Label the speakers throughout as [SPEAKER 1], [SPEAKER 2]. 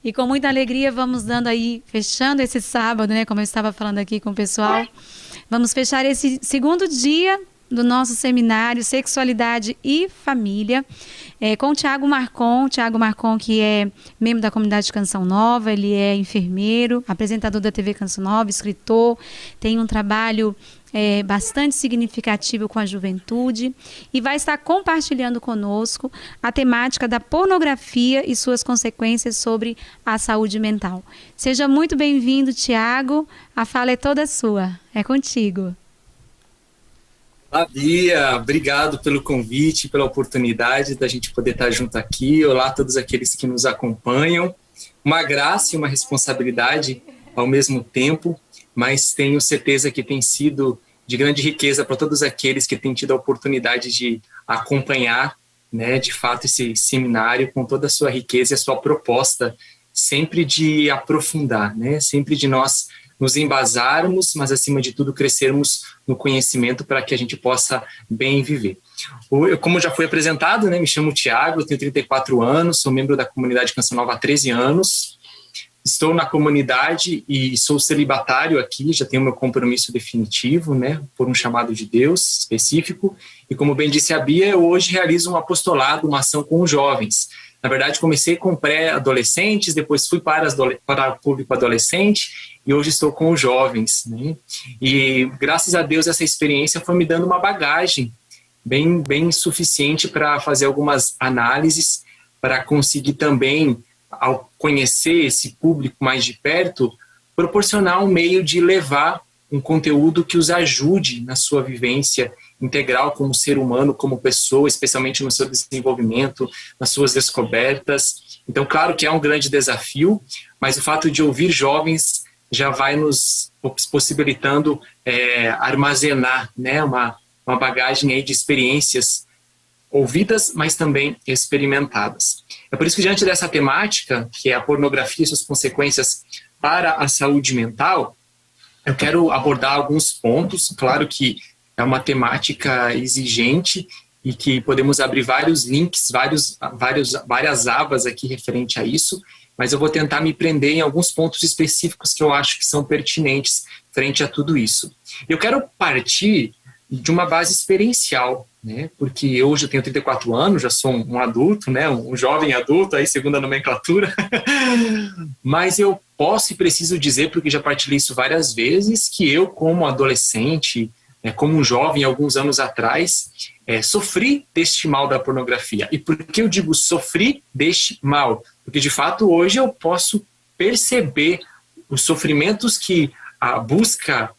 [SPEAKER 1] E com muita alegria vamos dando aí, fechando esse sábado, né? Como eu estava falando aqui com o pessoal. Vamos fechar esse segundo dia do nosso seminário Sexualidade e Família, com o Tiago Marcon, que é membro da comunidade Canção Nova, ele é enfermeiro, apresentador da TV Canção Nova, escritor, tem um trabalho bastante significativo com a juventude e vai estar compartilhando conosco a temática da pornografia e suas consequências sobre a saúde mental. Seja muito bem-vindo, Tiago, a fala é toda sua, é contigo.
[SPEAKER 2] Olá, Bia, obrigado pelo convite, pela oportunidade da gente poder estar junto aqui. Olá a todos aqueles que nos acompanham. Uma graça e uma responsabilidade ao mesmo tempo, mas tenho certeza que tem sido de grande riqueza para todos aqueles que têm tido a oportunidade de acompanhar, né, de fato, esse seminário com toda a sua riqueza e a sua proposta, sempre de aprofundar, né, sempre de nós nos embasarmos, mas acima de tudo crescermos no conhecimento para que a gente possa bem viver. Como já foi apresentado, né, me chamo Tiago, tenho 34 anos, sou membro da comunidade Canção Nova há 13 anos, estou na comunidade e sou celibatário aqui, já tenho meu compromisso definitivo, né, por um chamado de Deus específico, e como bem disse a Bia, eu hoje realizo um apostolado, uma ação com os jovens. Na verdade, comecei com pré-adolescentes, depois fui para o público adolescente e hoje estou com os jovens, né? E graças a Deus essa experiência foi me dando uma bagagem bem suficiente para fazer algumas análises, para conseguir também, ao conhecer esse público mais de perto, proporcionar um meio de levar um conteúdo que os ajude na sua vivência integral como ser humano, como pessoa, especialmente no seu desenvolvimento, nas suas descobertas. Então, claro que é um grande desafio, mas o fato de ouvir jovens já vai nos possibilitando armazenar, né, uma bagagem aí de experiências ouvidas, mas também experimentadas. É por isso que, diante dessa temática, que é a pornografia e suas consequências para a saúde mental, eu quero abordar alguns pontos. Claro que é uma temática exigente e que podemos abrir vários links, várias abas aqui referente a isso, mas eu vou tentar me prender em alguns pontos específicos que eu acho que são pertinentes frente a tudo isso. Eu quero partir de uma base experiencial, né? Porque hoje eu tenho 34 anos, já sou um adulto, né? Um jovem adulto, aí segundo a nomenclatura, mas eu posso e preciso dizer, porque já partilhei isso várias vezes, que eu, como adolescente, como um jovem, alguns anos atrás, sofri deste mal da pornografia. E por que eu digo sofri deste mal? Porque, de fato, hoje eu posso perceber os sofrimentos que a busca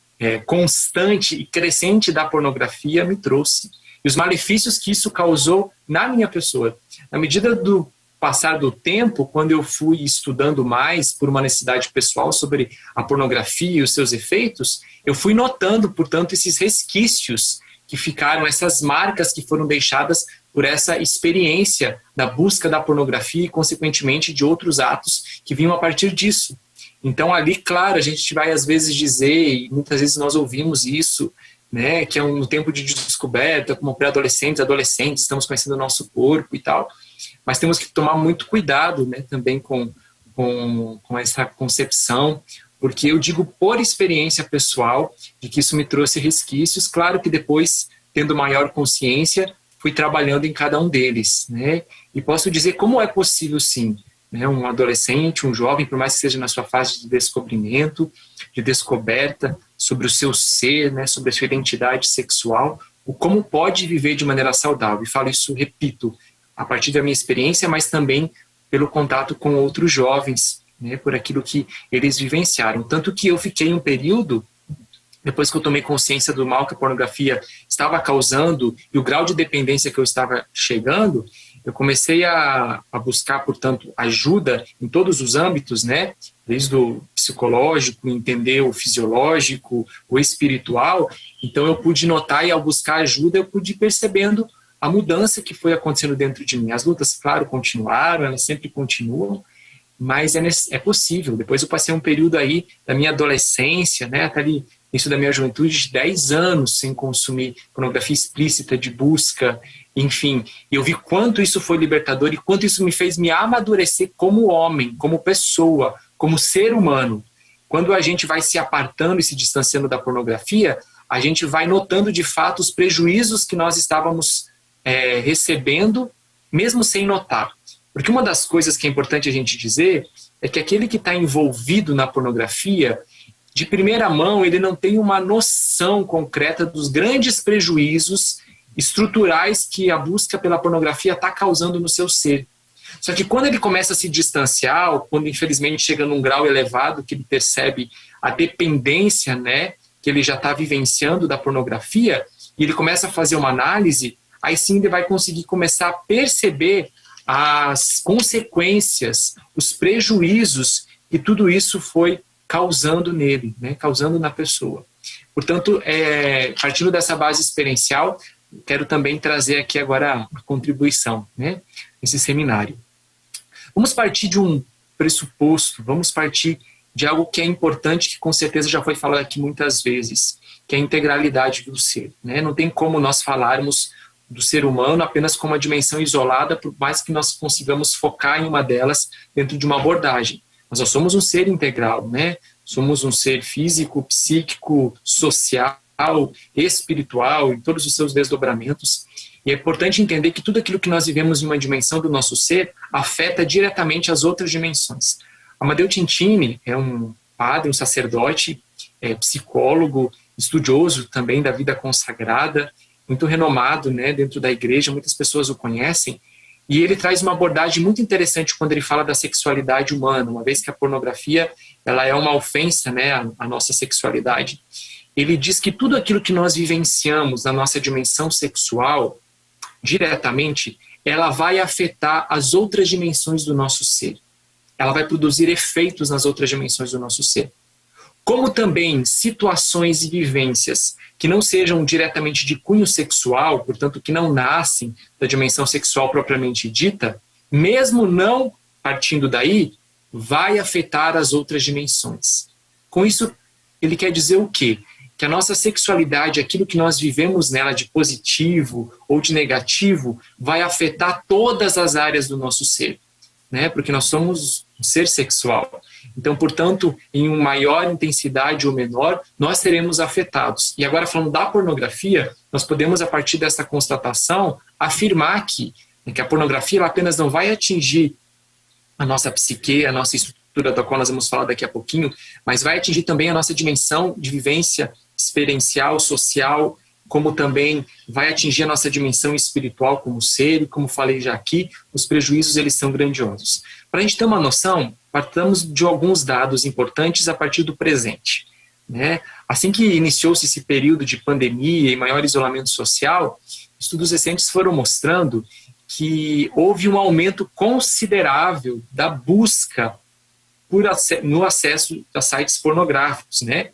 [SPEAKER 2] constante e crescente da pornografia me trouxe. E os malefícios que isso causou na minha pessoa. Na medida do passar do tempo, quando eu fui estudando mais por uma necessidade pessoal sobre a pornografia e os seus efeitos, eu fui notando, portanto, esses resquícios que ficaram, essas marcas que foram deixadas por essa experiência da busca da pornografia e, consequentemente, de outros atos que vinham a partir disso. Então, ali, claro, a gente vai às vezes dizer, e muitas vezes nós ouvimos isso, né, que é um tempo de descoberta, como pré-adolescentes, adolescentes, estamos conhecendo o nosso corpo e tal, mas temos que tomar muito cuidado, né, também com essa concepção, porque eu digo por experiência pessoal de que isso me trouxe resquícios. Claro que depois, tendo maior consciência, fui trabalhando em cada um deles, né, e posso dizer como é possível, sim, né, um adolescente, um jovem, por mais que seja na sua fase de descobrimento, de descoberta sobre o seu ser, né, sobre a sua identidade sexual, o como pode viver de maneira saudável. E falo isso, repito, a partir da minha experiência, mas também pelo contato com outros jovens, né, por aquilo que eles vivenciaram. Tanto que eu fiquei um período, depois que eu tomei consciência do mal que a pornografia estava causando e o grau de dependência que eu estava chegando, eu comecei a buscar, portanto, ajuda em todos os âmbitos, né? Desde o psicológico, entender o fisiológico, o espiritual. Então eu pude notar, e ao buscar ajuda eu pude ir percebendo a mudança que foi acontecendo dentro de mim. As lutas, claro, continuaram, elas sempre continuam, mas é possível. Depois eu passei um período aí da minha adolescência, né, até ali isso da minha juventude, de 10 anos sem consumir pornografia explícita, de busca, enfim. E eu vi quanto isso foi libertador e quanto isso me fez me amadurecer como homem, como pessoa, como ser humano. Quando a gente vai se apartando e se distanciando da pornografia, a gente vai notando de fato os prejuízos que nós estávamos recebendo, mesmo sem notar. Porque uma das coisas que é importante a gente dizer é que aquele que está envolvido na pornografia, de primeira mão, ele não tem uma noção concreta dos grandes prejuízos estruturais que a busca pela pornografia está causando no seu ser. Só que quando ele começa a se distanciar, ou quando infelizmente chega num grau elevado que ele percebe a dependência, né, que ele já está vivenciando da pornografia, e ele começa a fazer uma análise, aí sim ele vai conseguir começar a perceber as consequências, os prejuízos que tudo isso foi causando nele, né, causando na pessoa. Portanto, partindo dessa base experiencial, quero também trazer aqui agora a contribuição, né, nesse seminário. Vamos partir de um pressuposto, vamos partir de algo que é importante, que com certeza já foi falado aqui muitas vezes, que é a integralidade do ser, né? Não tem como nós falarmos do ser humano apenas como uma dimensão isolada, por mais que nós consigamos focar em uma delas dentro de uma abordagem. Mas nós somos um ser integral, né? Somos um ser físico, psíquico, social, espiritual, em todos os seus desdobramentos. E é importante entender que tudo aquilo que nós vivemos em uma dimensão do nosso ser afeta diretamente as outras dimensões. Amadeu Tintini é um padre, um sacerdote, psicólogo, estudioso também da vida consagrada, muito renomado, né, dentro da igreja, muitas pessoas o conhecem, e ele traz uma abordagem muito interessante quando ele fala da sexualidade humana, uma vez que a pornografia ela é uma ofensa, né, à nossa sexualidade. Ele diz que tudo aquilo que nós vivenciamos na nossa dimensão sexual, diretamente, ela vai afetar as outras dimensões do nosso ser. Ela vai produzir efeitos nas outras dimensões do nosso ser. Como também situações e vivências que não sejam diretamente de cunho sexual, portanto, que não nascem da dimensão sexual propriamente dita, mesmo não partindo daí, vai afetar as outras dimensões. Com isso, ele quer dizer o quê? Que a nossa sexualidade, aquilo que nós vivemos nela de positivo ou de negativo, vai afetar todas as áreas do nosso ser, né? Porque nós somos um ser sexual. Então, portanto, em uma maior intensidade ou menor, nós seremos afetados. E agora, falando da pornografia, nós podemos, a partir dessa constatação, afirmar que a pornografia ela apenas não vai atingir a nossa psique, a nossa estrutura, da qual nós vamos falar daqui a pouquinho, mas vai atingir também a nossa dimensão de vivência experiencial, social, como também vai atingir a nossa dimensão espiritual como ser, e como falei já aqui, os prejuízos eles são grandiosos. Para a gente ter uma noção, partamos de alguns dados importantes a partir do presente, né? Assim que iniciou-se esse período de pandemia e maior isolamento social, estudos recentes foram mostrando que houve um aumento considerável da busca no acesso a sites pornográficos, né?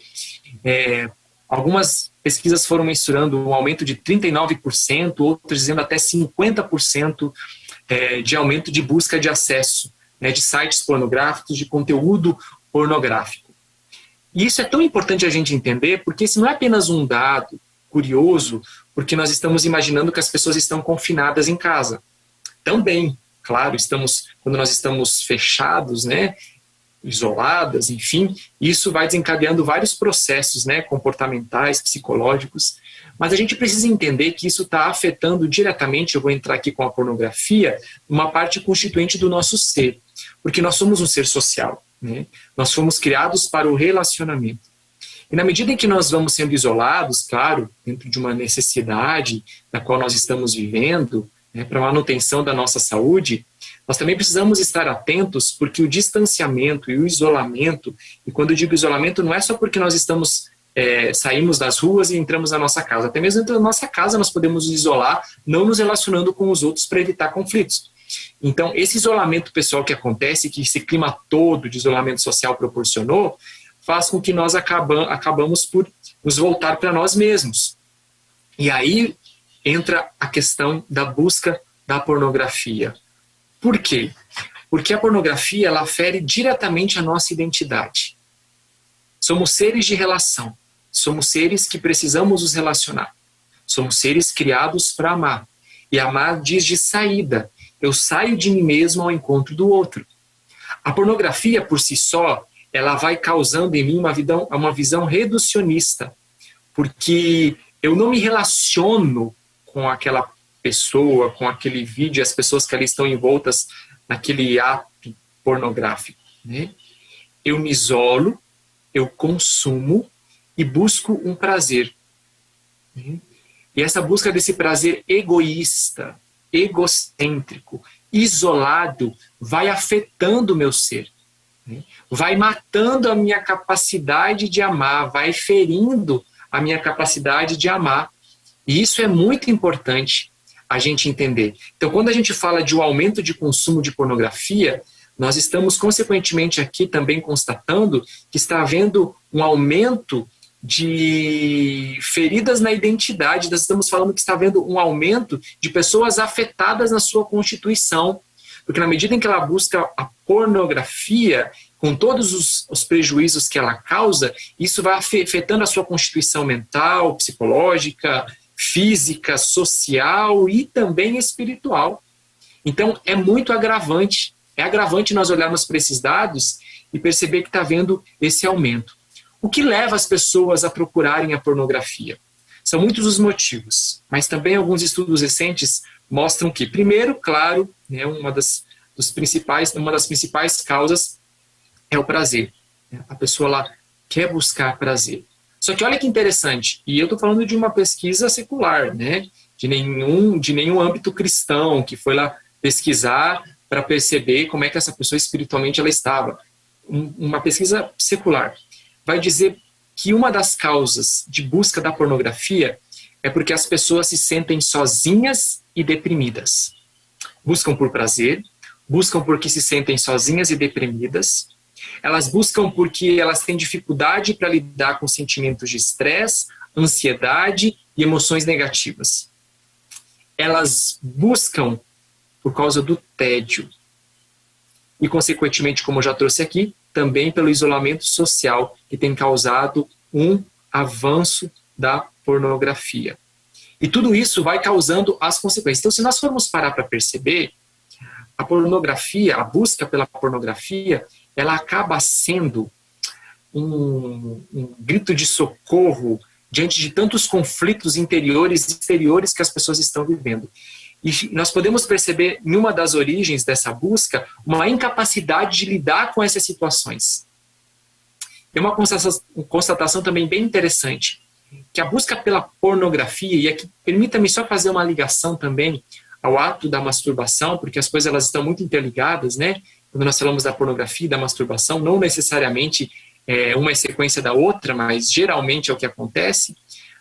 [SPEAKER 2] Algumas pesquisas foram mensurando um aumento de 39%, outras dizendo até 50% de aumento de busca de acesso, né, de sites pornográficos, de conteúdo pornográfico. E isso é tão importante a gente entender, porque esse não é apenas um dado curioso, porque nós estamos imaginando que as pessoas estão confinadas em casa. Também, claro, quando nós estamos fechados, né, isoladas, enfim, isso vai desencadeando vários processos, né, comportamentais, psicológicos, mas a gente precisa entender que isso está afetando diretamente, eu vou entrar aqui com a pornografia, uma parte constituinte do nosso ser, porque nós somos um ser social, né? Nós fomos criados para o relacionamento. E na medida em que nós vamos sendo isolados, claro, dentro de uma necessidade da qual nós estamos vivendo, né, para a manutenção da nossa saúde, nós também precisamos estar atentos, porque o distanciamento e o isolamento, e quando eu digo isolamento, não é só porque nós saímos das ruas e entramos na nossa casa. Até mesmo dentro da nossa casa nós podemos nos isolar, não nos relacionando com os outros para evitar conflitos. Então, esse isolamento pessoal que acontece, que esse clima todo de isolamento social proporcionou, faz com que nós acabamos por nos voltar para nós mesmos. E aí entra a questão da busca da pornografia. Por quê? Porque a pornografia ela fere diretamente a nossa identidade. Somos seres de relação. somos seres que precisamos nos relacionar. Somos seres criados para amar. E amar diz de saída. Eu saio de mim mesmo ao encontro do outro. A pornografia, por si só, ela vai causando em mim uma visão reducionista, porque eu não me relaciono com aquela pessoa, com aquele vídeo, as pessoas que ali estão envoltas naquele ato pornográfico, né? Eu me isolo, eu consumo e busco um prazer, né? E essa busca desse prazer egoísta, egocêntrico, isolado, vai afetando o meu ser, né? Vai matando a minha capacidade de amar, vai ferindo a minha capacidade de amar. E isso é muito importante a gente entender. Então, quando a gente fala de um aumento de consumo de pornografia, nós estamos, consequentemente, aqui também constatando que está havendo um aumento de feridas na identidade. Nós estamos falando que está havendo um aumento de pessoas afetadas na sua constituição. Porque na medida em que ela busca a pornografia, com todos os prejuízos que ela causa, isso vai afetando a sua constituição mental, psicológica, física, social e também espiritual. Então, é muito agravante. É agravante nós olharmos para esses dados e perceber que está havendo esse aumento. O que leva as pessoas a procurarem a pornografia? São muitos os motivos, mas também alguns estudos recentes mostram que, primeiro, claro, né, uma das principais causas é o prazer. A pessoa lá quer buscar prazer. Só que olha que interessante, e eu estou falando de uma pesquisa secular, né, de nenhum âmbito cristão, que foi lá pesquisar para perceber como é que essa pessoa espiritualmente ela estava. Uma pesquisa secular vai dizer que uma das causas de busca da pornografia é porque as pessoas se sentem sozinhas e deprimidas. Buscam por prazer, buscam porque se sentem sozinhas e deprimidas. Elas buscam porque elas têm dificuldade para lidar com sentimentos de estresse, ansiedade e emoções negativas. Elas buscam por causa do tédio. E, consequentemente, como eu já trouxe aqui, também pelo isolamento social, que tem causado um avanço da pornografia. E tudo isso vai causando as consequências. Então, se nós formos parar para perceber, a pornografia, a busca pela pornografia, ela acaba sendo um grito de socorro diante de tantos conflitos interiores e exteriores que as pessoas estão vivendo. E nós podemos perceber, em uma das origens dessa busca, uma incapacidade de lidar com essas situações. Tem uma constatação também bem interessante, que a busca pela pornografia, e aqui permita-me só fazer uma ligação também ao ato da masturbação, porque as coisas elas estão muito interligadas, né? Quando nós falamos da pornografia e da masturbação, não necessariamente uma é sequência da outra, mas geralmente é o que acontece,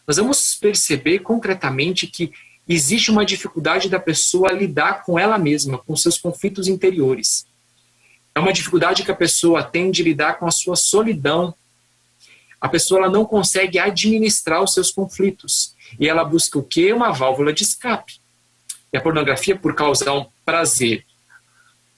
[SPEAKER 2] nós vamos perceber concretamente que existe uma dificuldade da pessoa lidar com ela mesma, com seus conflitos interiores. É uma dificuldade que a pessoa tem de lidar com a sua solidão. A pessoa ela não consegue administrar os seus conflitos. E ela busca o quê? Uma válvula de escape. E a pornografia, por causar um prazer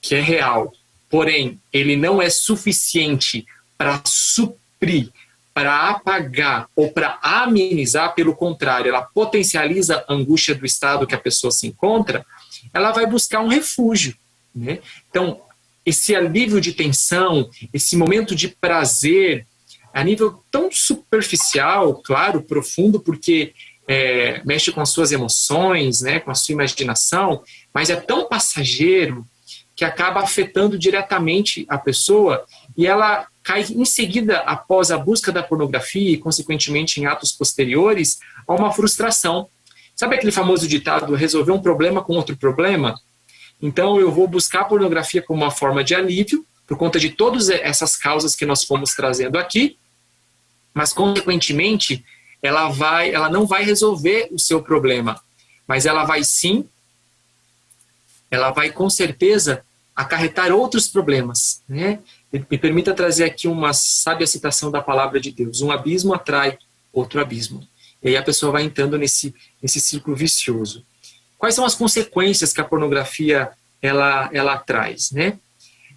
[SPEAKER 2] que é real, porém, ele não é suficiente para suprir, para apagar ou para amenizar, pelo contrário, ela potencializa a angústia do estado que a pessoa se encontra, ela vai buscar um refúgio, né? Então, esse alívio de tensão, esse momento de prazer, a nível tão superficial, claro, profundo, porque mexe com as suas emoções, né, com a sua imaginação, mas é tão passageiro que acaba afetando diretamente a pessoa e ela cai em seguida, após a busca da pornografia e, consequentemente, em atos posteriores, a uma frustração. Sabe aquele famoso ditado, resolver um problema com outro problema? Então, eu vou buscar a pornografia como uma forma de alívio, por conta de todas essas causas que nós fomos trazendo aqui, mas, consequentemente, ela não vai resolver o seu problema, mas ela vai com certeza acarretar outros problemas, né? Me permita trazer aqui uma sábia citação da palavra de Deus: um abismo atrai outro abismo. E aí a pessoa vai entrando nesse círculo vicioso. Quais são as consequências que a pornografia ela traz, né?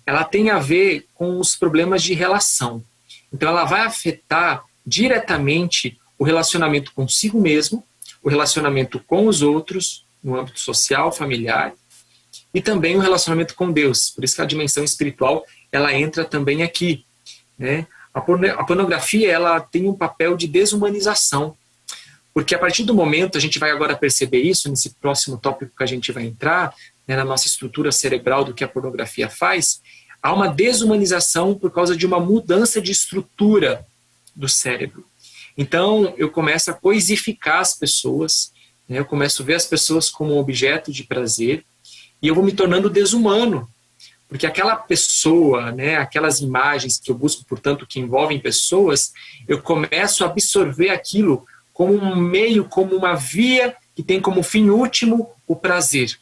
[SPEAKER 2] Ela tem a ver com os problemas de relação. Então ela vai afetar diretamente o relacionamento consigo mesmo, o relacionamento com os outros, no âmbito social, familiar, e também o relacionamento com Deus. Por isso que a dimensão espiritual, ela entra também aqui, né? A pornografia, ela tem um papel de desumanização, porque a partir do momento, a gente vai agora perceber isso, nesse próximo tópico que a gente vai entrar, né, na nossa estrutura cerebral do que a pornografia faz, há uma desumanização por causa de uma mudança de estrutura do cérebro. Então, eu começo a coisificar as pessoas, né, eu começo a ver as pessoas como um objeto de prazer, e eu vou me tornando desumano, porque aquela pessoa, né, aquelas imagens que eu busco, portanto, que envolvem pessoas, eu começo a absorver aquilo como um meio, como uma via que tem como fim último o prazer.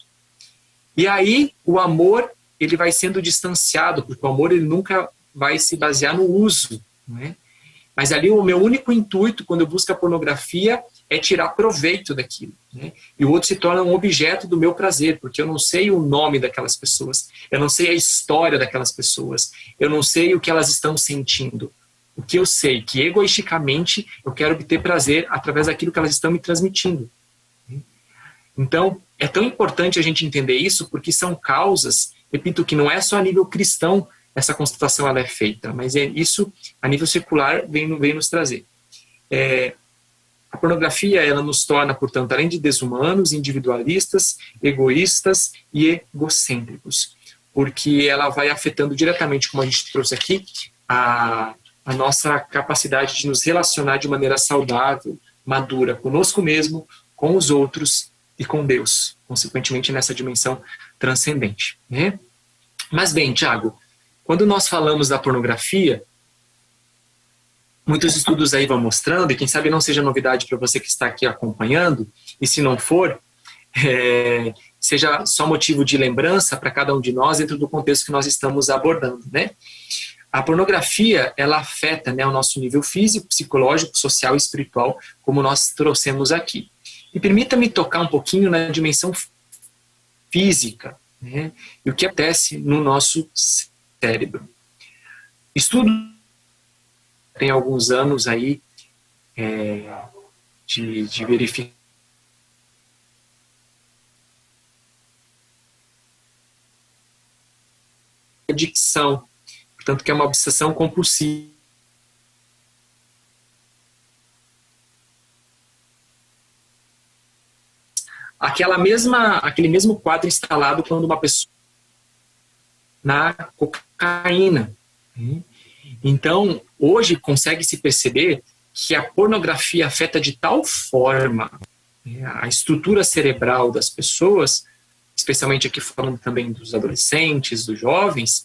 [SPEAKER 2] E aí o amor, ele vai sendo distanciado, porque o amor ele nunca vai se basear no uso, não é? Mas ali o meu único intuito quando eu busco a pornografia é tirar proveito daquilo, né? E o outro se torna um objeto do meu prazer, porque eu não sei o nome daquelas pessoas, eu não sei a história daquelas pessoas, eu não sei o que elas estão sentindo. O que eu sei que egoisticamente eu quero obter prazer através daquilo que elas estão me transmitindo. Então, é tão importante a gente entender isso, porque são causas, repito, que não é só a nível cristão essa constatação ela é feita, mas é isso a nível secular vem nos trazer. A pornografia, ela nos torna, portanto, além de desumanos, individualistas, egoístas e egocêntricos, porque ela vai afetando diretamente, como a gente trouxe aqui, a nossa capacidade de nos relacionar de maneira saudável, madura, conosco mesmo, com os outros e com Deus, consequentemente nessa dimensão transcendente, né? Mas bem, Tiago, quando nós falamos da pornografia, muitos estudos aí vão mostrando, e quem sabe não seja novidade para você que está aqui acompanhando, e se não for, seja só motivo de lembrança para cada um de nós dentro do contexto que nós estamos abordando, né? A pornografia, ela afeta, né, o nosso nível físico, psicológico, social e espiritual, como nós trouxemos aqui. E permita-me tocar um pouquinho na dimensão física, né, e o que acontece no nosso cérebro. Estudo tem alguns anos aí de verificar adicção, portanto que é uma obsessão compulsiva. Aquele mesmo quadro instalado quando uma pessoa na cocaína. Então, hoje consegue-se perceber que a pornografia afeta de tal forma a estrutura cerebral das pessoas, especialmente aqui falando também dos adolescentes, dos jovens,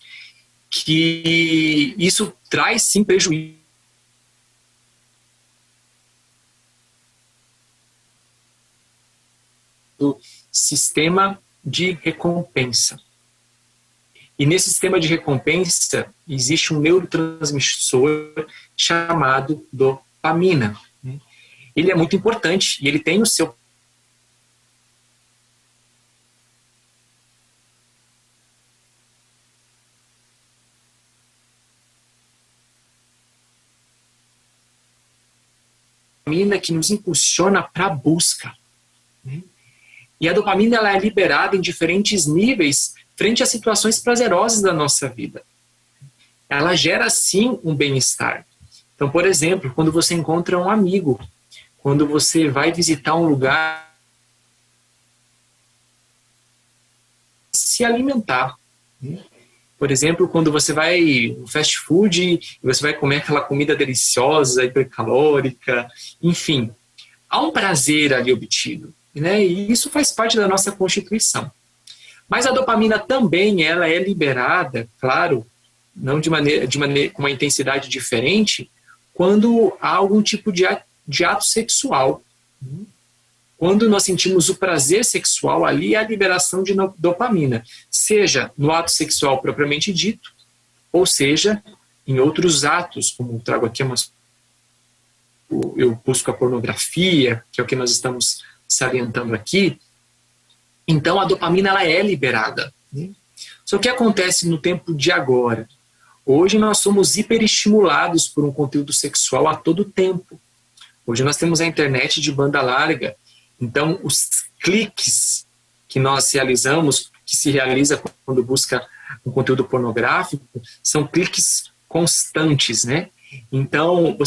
[SPEAKER 2] que isso traz sim prejuízo. Do sistema de recompensa. E nesse sistema de recompensa existe um neurotransmissor chamado dopamina. Ele é muito importante e ele tem o seu dopamina que nos impulsiona para a busca. E a dopamina ela é liberada em diferentes níveis frente a situações prazerosas da nossa vida. Ela gera, sim, um bem-estar. Então, por exemplo, quando você encontra um amigo, quando você vai visitar um lugar, se alimentar. Por exemplo, quando você vai no fast food e você vai comer aquela comida deliciosa, hipercalórica, enfim, há um prazer ali obtido, né? E isso faz parte da nossa constituição. Mas a dopamina também ela é liberada, claro, não de maneira com uma intensidade diferente, quando há algum tipo de ato sexual. Quando nós sentimos o prazer sexual, ali é a liberação de dopamina, seja no ato sexual propriamente dito, ou seja, em outros atos, como trago aqui eu busco a pornografia, que é o que nós estamos salientando aqui. Então a dopamina ela é liberada. Só que o que acontece no tempo de agora? Hoje nós somos hiperestimulados por um conteúdo sexual a todo tempo. Hoje nós temos a internet de banda larga. Então, os cliques que nós realizamos, que se realiza quando busca um conteúdo pornográfico, são cliques constantes, né? Então,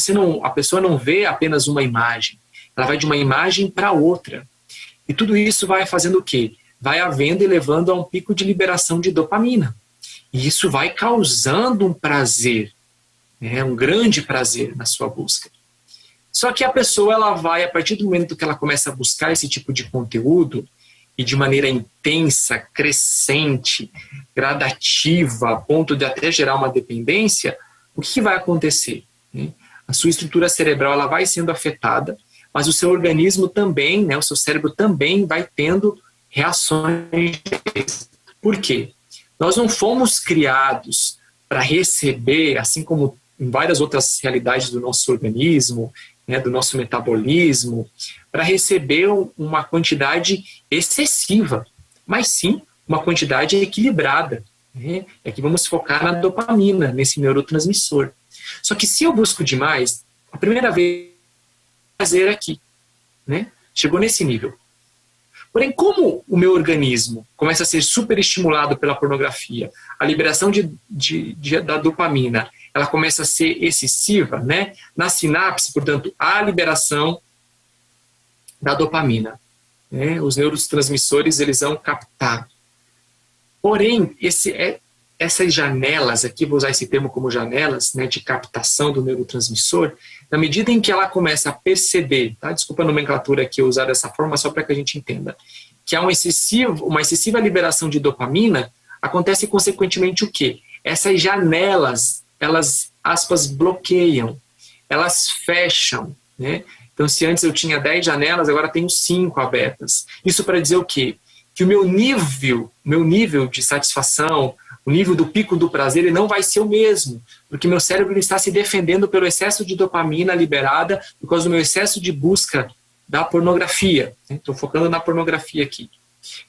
[SPEAKER 2] a pessoa não vê apenas uma imagem. Ela vai de uma imagem para outra. E tudo isso vai fazendo o quê? Vai havendo e levando a um pico de liberação de dopamina. E isso vai causando um prazer, né? Um grande prazer na sua busca. Só que a pessoa, ela vai, a partir do momento que ela começa a buscar esse tipo de conteúdo, e de maneira intensa, crescente, gradativa, a ponto de até gerar uma dependência, o que vai acontecer? A sua estrutura cerebral, ela vai sendo afetada, mas o seu organismo também, né, o seu cérebro também vai tendo reações. Por quê? Nós não fomos criados para receber, assim como em várias outras realidades do nosso organismo, né, do nosso metabolismo, para receber uma quantidade excessiva, mas sim uma quantidade equilibrada. Né? É que vamos focar na dopamina, nesse neurotransmissor. Só que se eu busco demais, a primeira vez fazer aqui, né? Chegou nesse nível. Porém, como o meu organismo começa a ser superestimulado pela pornografia, a liberação da dopamina, ela começa a ser excessiva, né? Na sinapse, portanto, há liberação da dopamina. Né? Os neurotransmissores, eles vão captar. Porém, essas janelas, aqui vou usar esse termo como janelas, né, de captação do neurotransmissor, na medida em que ela começa a perceber, tá? Desculpa a nomenclatura aqui eu usar dessa forma, só para que a gente entenda, que há uma excessiva liberação de dopamina, acontece consequentemente o quê? Essas janelas, elas, aspas, bloqueiam, elas fecham, né? Então, se antes eu tinha 10 janelas, agora tenho 5 abertas. Isso para dizer o quê? Que o meu nível de satisfação, o nível do pico do prazer, ele não vai ser o mesmo, porque meu cérebro está se defendendo pelo excesso de dopamina liberada por causa do meu excesso de busca da pornografia. Estou focando na pornografia aqui.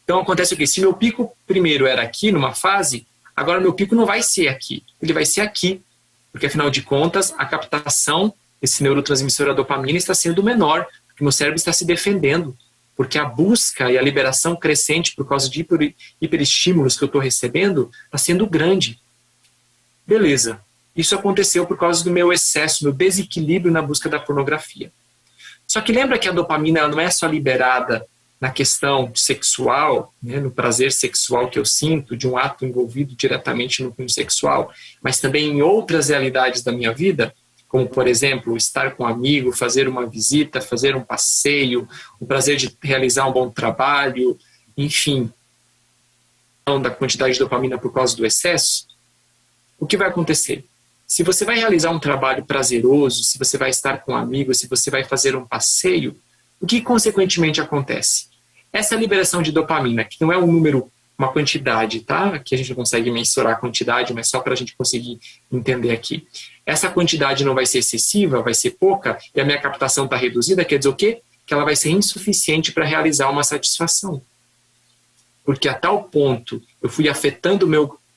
[SPEAKER 2] Então, acontece o quê? Se meu pico primeiro era aqui, numa fase, agora meu pico não vai ser aqui, ele vai ser aqui, porque afinal de contas, a captação, esse neurotransmissor, a dopamina, está sendo menor, porque meu cérebro está se defendendo, porque a busca e a liberação crescente por causa de hiperestímulos que eu estou recebendo está sendo grande. Beleza. Isso aconteceu por causa do meu excesso, meu desequilíbrio na busca da pornografia. Só que lembra que a dopamina, ela não é só liberada na questão sexual, né, no prazer sexual que eu sinto, de um ato envolvido diretamente no cunho sexual, mas também em outras realidades da minha vida, como, por exemplo, estar com um amigo, fazer uma visita, fazer um passeio, o prazer de realizar um bom trabalho, enfim, da quantidade de dopamina por causa do excesso, o que vai acontecer? Se você vai realizar um trabalho prazeroso, se você vai estar com um amigo, se você vai fazer um passeio, o que consequentemente acontece? Essa liberação de dopamina, que não é um número, uma quantidade, tá? Aqui a gente não consegue mensurar a quantidade, mas só para a gente conseguir entender aqui. Essa quantidade não vai ser excessiva, vai ser pouca, e a minha captação está reduzida, quer dizer o quê? Que ela vai ser insuficiente para realizar uma satisfação. Porque a tal ponto eu fui afetando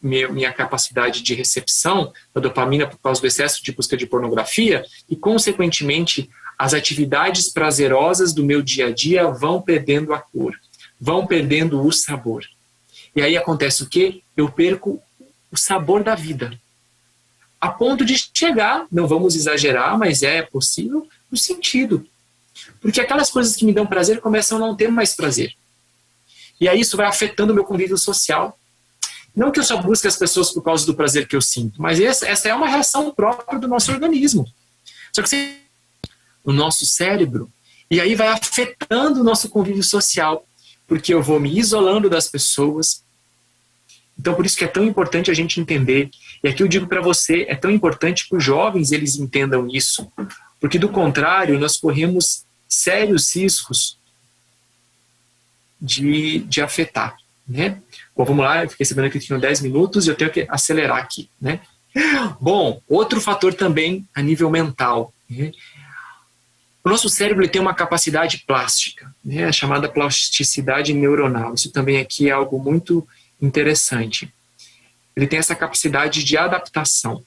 [SPEAKER 2] minha capacidade de recepção da dopamina por causa do excesso de busca de pornografia e, consequentemente, as atividades prazerosas do meu dia a dia vão perdendo a cor, vão perdendo o sabor. E aí acontece o quê? Eu perco o sabor da vida. A ponto de chegar, não vamos exagerar, mas é possível, no sentido. Porque aquelas coisas que me dão prazer começam a não ter mais prazer. E aí isso vai afetando o meu convívio social. Não que eu só busque as pessoas por causa do prazer que eu sinto, mas essa é uma reação própria do nosso organismo. Só que o nosso cérebro, e aí vai afetando o nosso convívio social, porque eu vou me isolando das pessoas. Então, por isso que é tão importante a gente entender. E aqui eu digo para você, é tão importante que os jovens eles entendam isso, porque do contrário, nós corremos sérios riscos de afetar, né? Bom, vamos lá, eu fiquei sabendo que eu tinha 10 minutos e eu tenho que acelerar aqui, né? Bom, outro fator também a nível mental, né? O nosso cérebro ele tem uma capacidade plástica, né? Chamada plasticidade neuronal. Isso também aqui é algo muito interessante. ele tem essa capacidade de adaptação.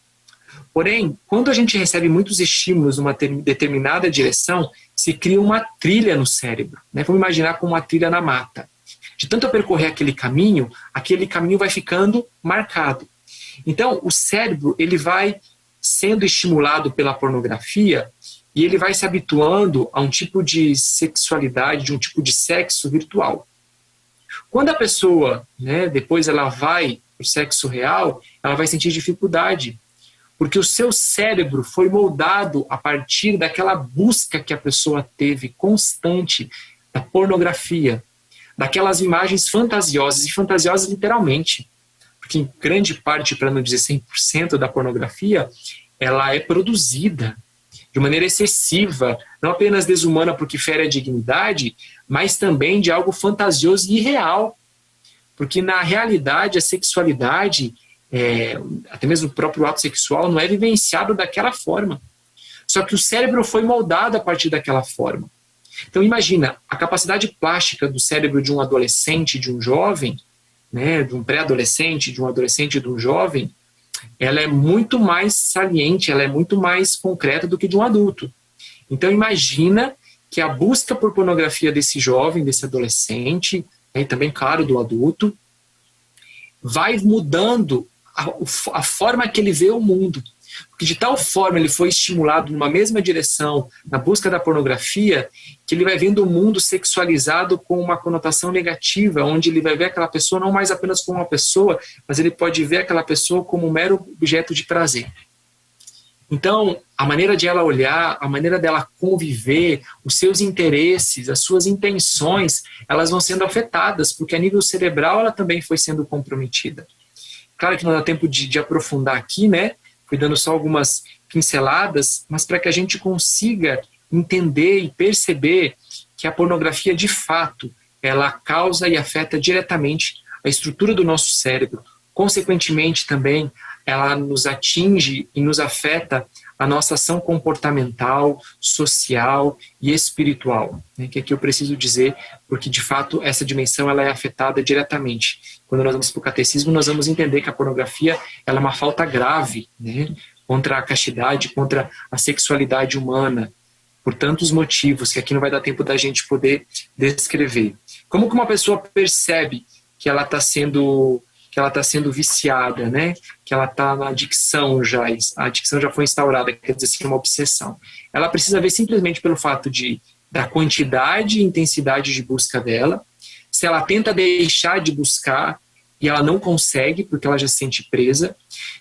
[SPEAKER 2] Porém, quando a gente recebe muitos estímulos numa determinada direção, se cria uma trilha no cérebro, né? Vamos imaginar como uma trilha na mata. De tanto eu percorrer aquele caminho vai ficando marcado. Então, o cérebro, ele vai sendo estimulado pela pornografia e ele vai se habituando a um tipo de sexualidade, de um tipo de sexo virtual. Quando a pessoa, né, depois ela vai para o sexo real, ela vai sentir dificuldade, porque o seu cérebro foi moldado a partir daquela busca que a pessoa teve constante da pornografia, daquelas imagens fantasiosas, e fantasiosas literalmente, porque em grande parte, para não dizer 100% da pornografia, ela é produzida de maneira excessiva, não apenas desumana porque fere a dignidade, mas também de algo fantasioso e irreal. Porque na realidade a sexualidade, até mesmo o próprio ato sexual, não é vivenciado daquela forma. Só que o cérebro foi moldado a partir daquela forma. Então imagina, a capacidade plástica do cérebro de um adolescente, de um jovem, né, de um pré-adolescente, de um adolescente e de um jovem, ela é muito mais saliente, ela é muito mais concreta do que de um adulto. Então imagina que a busca por pornografia desse jovem, desse adolescente, e também, claro, do adulto, vai mudando a forma que ele vê o mundo. Porque de tal forma ele foi estimulado numa mesma direção, na busca da pornografia, que ele vai vendo o mundo sexualizado com uma conotação negativa, onde ele vai ver aquela pessoa não mais apenas como uma pessoa, mas ele pode ver aquela pessoa como um mero objeto de prazer. Então, a maneira de ela olhar, a maneira dela conviver, os seus interesses, as suas intenções, elas vão sendo afetadas, porque a nível cerebral ela também foi sendo comprometida. Claro que não dá tempo de aprofundar aqui, né? Fui dando só algumas pinceladas, mas para que a gente consiga entender e perceber que a pornografia, de fato, ela causa e afeta diretamente a estrutura do nosso cérebro. Consequentemente, também, ela nos atinge e nos afeta a nossa ação comportamental, social e espiritual, né? Que aqui eu preciso dizer, porque, de fato, essa dimensão ela é afetada diretamente. Quando nós vamos para o catecismo, nós vamos entender que a pornografia ela é uma falta grave, né, contra a castidade, contra a sexualidade humana, por tantos motivos que aqui não vai dar tempo da gente poder descrever. Como que uma pessoa percebe que ela está sendo viciada, né? Que ela está na adicção já, a adicção já foi instaurada, quer dizer assim, uma obsessão. Ela precisa ver simplesmente pelo fato da quantidade e intensidade de busca dela, se ela tenta deixar de buscar e ela não consegue, porque ela já se sente presa,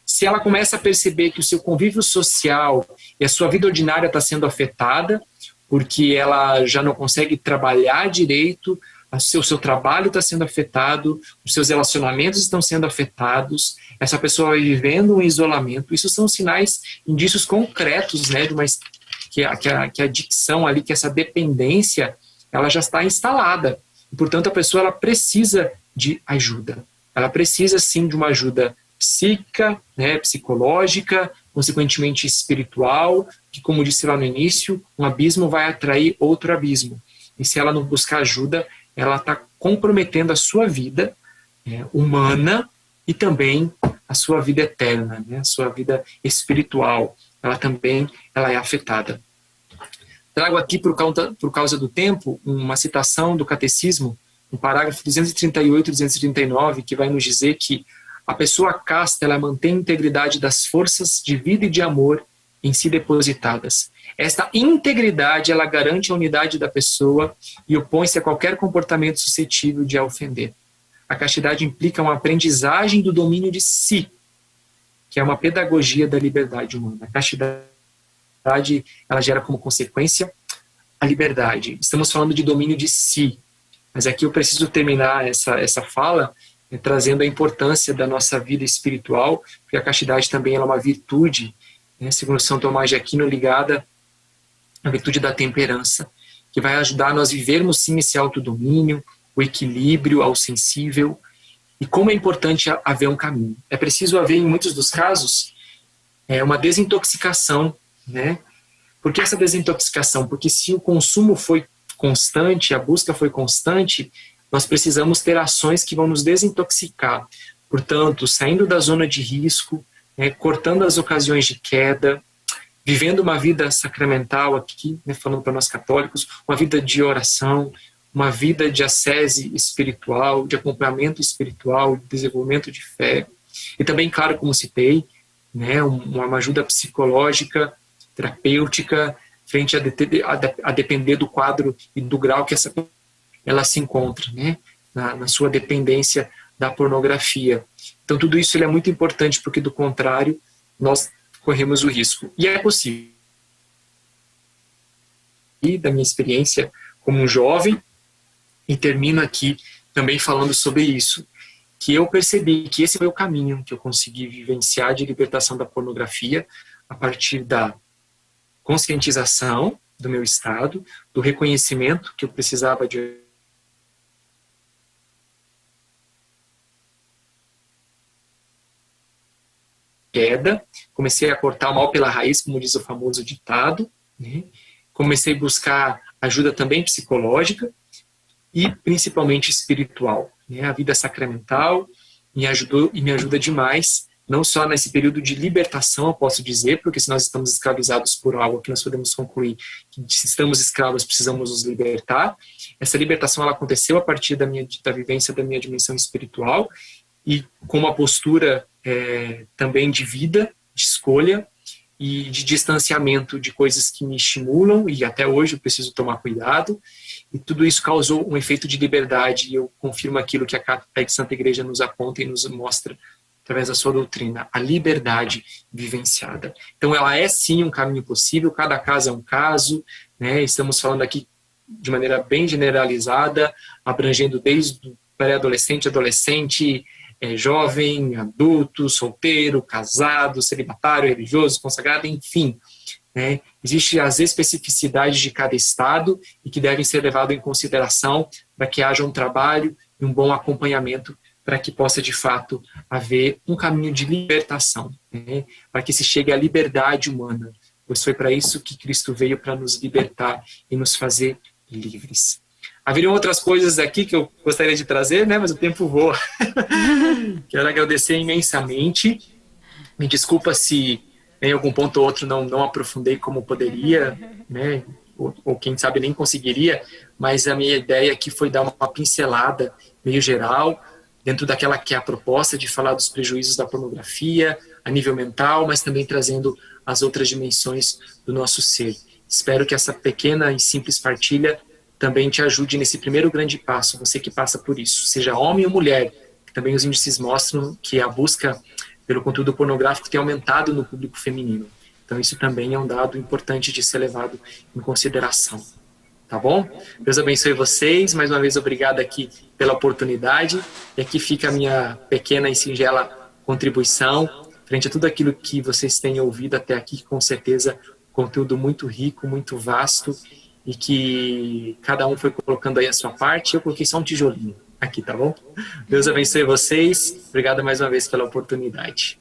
[SPEAKER 2] se ela começa a perceber que o seu convívio social e a sua vida ordinária está sendo afetada, porque ela já não consegue trabalhar direito, o seu trabalho está sendo afetado, os seus relacionamentos estão sendo afetados, essa pessoa vai vivendo um isolamento. Isso são sinais, indícios concretos, né, que a adicção ali, que essa dependência, ela já está instalada. E, portanto, a pessoa ela precisa de ajuda. Ela precisa, sim, de uma ajuda psíquica, né, psicológica, consequentemente espiritual, que, como disse lá no início, um abismo vai atrair outro abismo. E se ela não buscar ajuda, ela está comprometendo a sua vida humana e também a sua vida eterna, né? A sua vida espiritual. Ela também é afetada. Trago aqui, por causa do tempo, uma citação do Catecismo, no parágrafo 238 e 239, que vai nos dizer que a pessoa casta ela mantém a integridade das forças de vida e de amor em si depositadas. Esta integridade, ela garante a unidade da pessoa e opõe-se a qualquer comportamento suscetível de a ofender. A castidade implica uma aprendizagem do domínio de si, que é uma pedagogia da liberdade humana. A castidade, ela gera como consequência a liberdade. Estamos falando de domínio de si, mas aqui eu preciso terminar essa fala trazendo a importância da nossa vida espiritual, porque a castidade também é uma virtude, né, segundo São Tomás de Aquino, ligada a virtude da temperança, que vai ajudar nós vivermos sim esse autodomínio, o equilíbrio ao sensível, e como é importante haver um caminho. É preciso haver, em muitos dos casos, uma desintoxicação, né? Por que essa desintoxicação? Porque se o consumo foi constante, a busca foi constante, nós precisamos ter ações que vão nos desintoxicar. Portanto, saindo da zona de risco, cortando as ocasiões de queda, vivendo uma vida sacramental aqui, falando para nós católicos, uma vida de oração, uma vida de ascese espiritual, de acompanhamento espiritual, de desenvolvimento de fé. E também, claro, como citei, uma ajuda psicológica, terapêutica, frente a depender do quadro e do grau que ela se encontra, na sua dependência da pornografia. Então, tudo isso é muito importante, porque, do contrário, nós corremos o risco. E é possível. E da minha experiência como um jovem, e termino aqui também falando sobre isso, que eu percebi que esse foi o caminho que eu consegui vivenciar de libertação da pornografia a partir da conscientização do meu estado, do reconhecimento que eu precisava de queda, comecei a cortar o mal pela raiz, como diz o famoso ditado, comecei a buscar ajuda também psicológica e principalmente espiritual. A vida sacramental me ajudou e me ajuda demais, não só nesse período de libertação, eu posso dizer, porque se nós estamos escravizados por algo que nós podemos concluir que se estamos escravos precisamos nos libertar. Essa libertação ela aconteceu a partir da vivência da minha dimensão espiritual e com uma postura também de vida, de escolha e de distanciamento de coisas que me estimulam, e até hoje eu preciso tomar cuidado, e tudo isso causou um efeito de liberdade, e eu confirmo aquilo que a Santa Igreja nos aponta e nos mostra através da sua doutrina, a liberdade vivenciada. Então ela é sim um caminho possível, cada caso é um caso, estamos falando aqui de maneira bem generalizada, abrangendo desde o pré-adolescente, adolescente, jovem, adulto, solteiro, casado, celibatário, religioso, consagrado, enfim. Existem as especificidades de cada estado e que devem ser levadas em consideração para que haja um trabalho e um bom acompanhamento para que possa, de fato, haver um caminho de libertação, para que se chegue à liberdade humana, pois foi para isso que Cristo veio, para nos libertar e nos fazer livres. Haveriam outras coisas aqui que eu gostaria de trazer, mas o tempo voa. Quero agradecer imensamente. Me desculpa se em algum ponto ou outro não aprofundei como poderia, ou quem sabe nem conseguiria, mas a minha ideia aqui foi dar uma pincelada meio geral, dentro daquela que é a proposta de falar dos prejuízos da pornografia, a nível mental, mas também trazendo as outras dimensões do nosso ser. Espero que essa pequena e simples partilha também te ajude nesse primeiro grande passo, você que passa por isso, seja homem ou mulher, que também os índices mostram que a busca pelo conteúdo pornográfico tem aumentado no público feminino. Então isso também é um dado importante de ser levado em consideração. Tá bom? Deus abençoe vocês, mais uma vez obrigado aqui pela oportunidade, e aqui fica a minha pequena e singela contribuição, frente a tudo aquilo que vocês têm ouvido até aqui, com certeza conteúdo muito rico, muito vasto, e que cada um foi colocando aí a sua parte. Eu coloquei só um tijolinho aqui, tá bom? Deus abençoe vocês. Obrigado mais uma vez pela oportunidade.